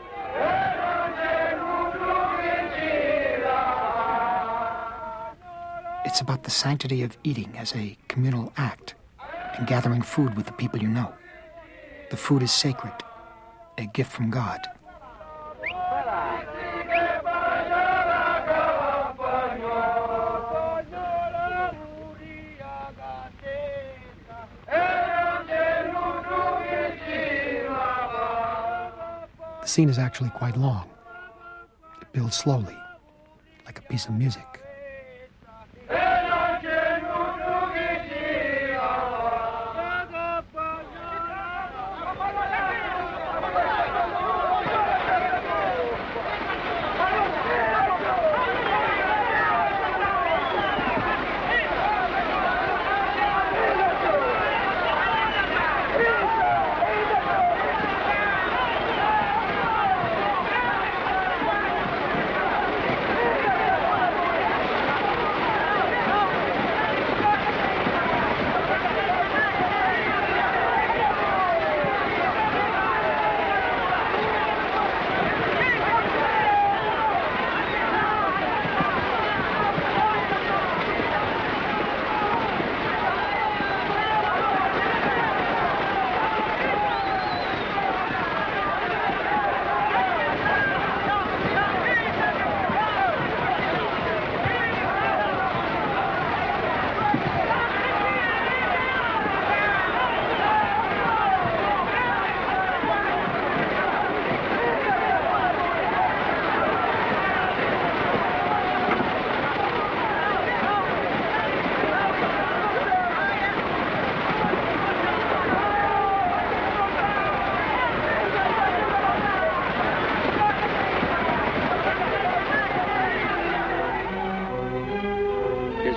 It's about the sanctity of eating as a communal act and gathering food with the people you know. The food is sacred, a gift from God. The scene is actually quite long. It builds slowly, like a piece of music.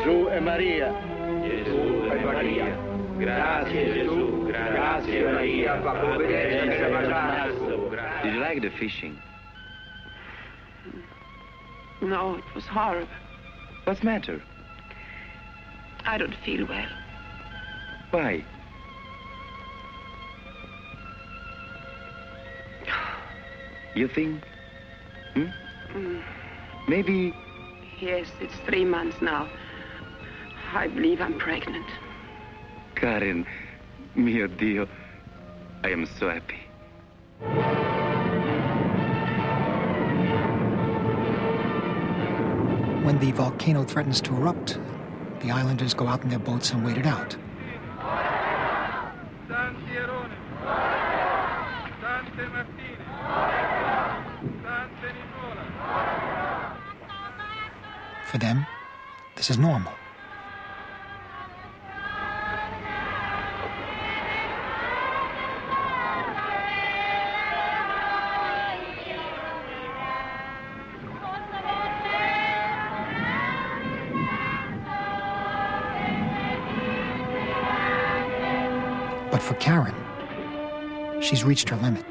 Gesù e Maria. Gesù e Maria. Grazie Gesù, grazie Maria. Did you like the fishing? No, it was horrible. What's the matter? I don't feel well. Why? You think? Maybe... Yes, it's 3 months now. I believe I'm pregnant. Karen, mio Dio, I am so happy. When the volcano threatens to erupt, the islanders go out in their boats and wait it out. For them, this is normal. But for Karen, she's reached her limit,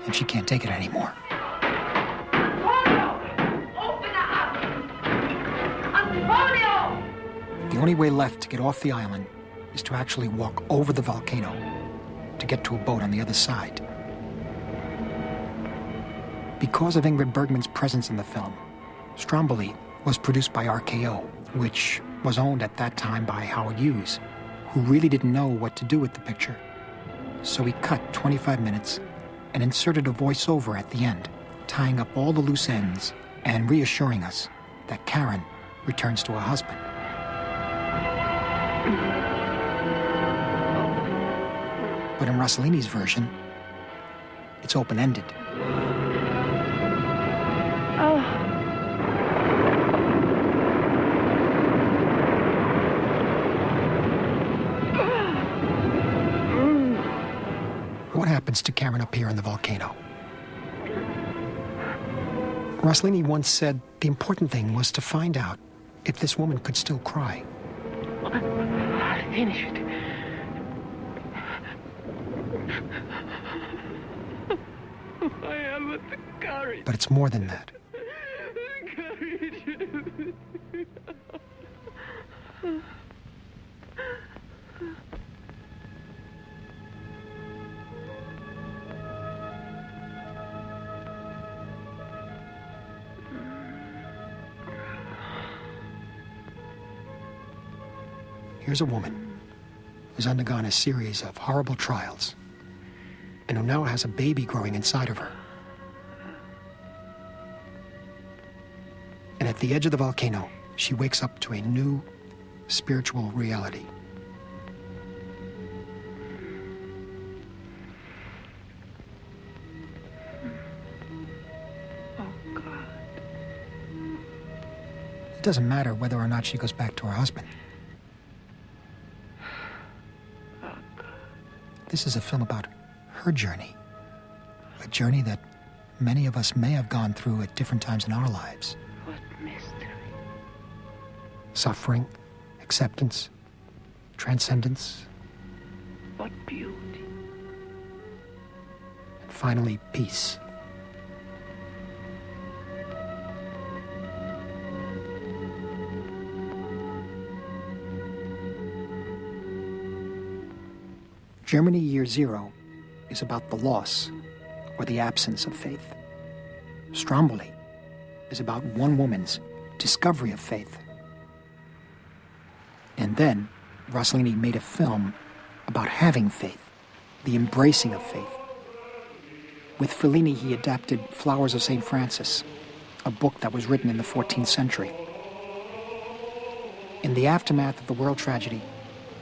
and she can't take it anymore. The only way left to get off the island is to actually walk over the volcano to get to a boat on the other side. Because of Ingrid Bergman's presence in the film, Stromboli was produced by RKO, which was owned at that time by Howard Hughes, who really didn't know what to do with the picture. So he cut 25 minutes and inserted a voiceover at the end, tying up all the loose ends and reassuring us that Karen returns to her husband. But in Rossellini's version, it's open-ended. What happens to Karen up here in the volcano? Rossellini once said the important thing was to find out if this woman could still cry. Finish it. I haven't the courage. But it's more than that. Here's a woman who's undergone a series of horrible trials and who now has a baby growing inside of her. And at the edge of the volcano, she wakes up to a new spiritual reality. Oh, God. It doesn't matter whether or not she goes back to her husband. This is a film about her journey, a journey that many of us may have gone through at different times in our lives. What mystery. Suffering, acceptance, transcendence. What beauty. And finally, peace. Germany Year Zero is about the loss or the absence of faith. Stromboli is about one woman's discovery of faith. And then Rossellini made a film about having faith, the embracing of faith. With Fellini, he adapted Flowers of St. Francis, a book that was written in the 14th century. In the aftermath of the world tragedy,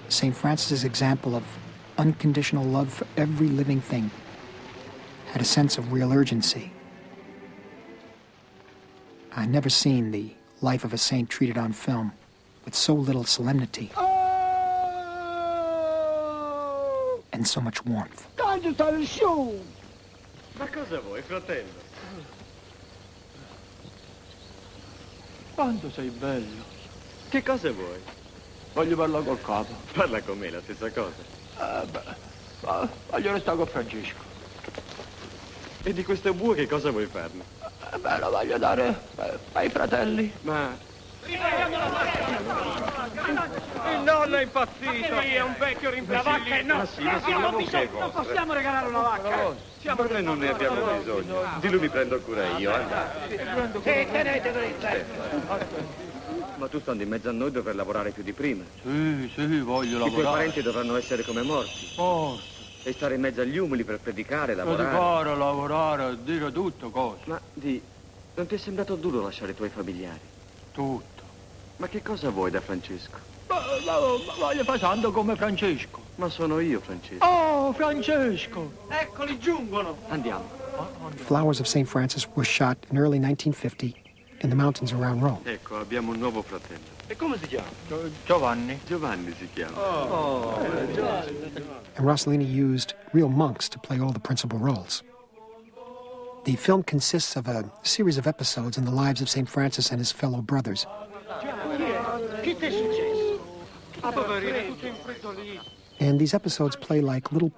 St. Francis's example of unconditional love for every living thing had a sense of real urgency. I'd never seen the life of a saint treated on film with so little solemnity and so much warmth. Ma cosa vuoi, fratello? Quanto sei bello. Che cosa vuoi? Voglio parlare col capo. Parla con me, la stessa cosa. Voglio restare con Francesco. E di questo bue che cosa vuoi farne? Lo voglio dare ai fratelli. Ma... Il nonno è impazzito! Lui è un vecchio rimpiazzito! No, ma sì, non possiamo regalare una vacca! Per noi non ne abbiamo bisogno. Di lui mi prendo cura io, andate. Tenete dritta! Ma tu stando in mezzo a noi dovrai lavorare più di prima. Sì, voglio lavorare. I tuoi parenti dovranno essere come morti. E stare in mezzo agli umili per predicare, lavorare. Lavorare, dire tutto, cosa. Ma non ti è sembrato duro lasciare i tuoi familiari? Tutto. Ma che cosa vuoi da Francesco? Voglio fare santo come Francesco. Ma sono io, Francesco. Oh, Francesco! Eccoli, giungono! Andiamo. Flowers of St. Francis was shot in early 1950 in the mountains around Rome. Ecco, abbiamo un nuovo fratello. E come si chiama? Giovanni. Giovanni si chiama. And Rossellini used real monks to play all the principal roles. The film consists of a series of episodes in the lives of St. Francis and his fellow brothers. Che ti è successo? Ah, poverino, tutto infreddolito. And these episodes play like little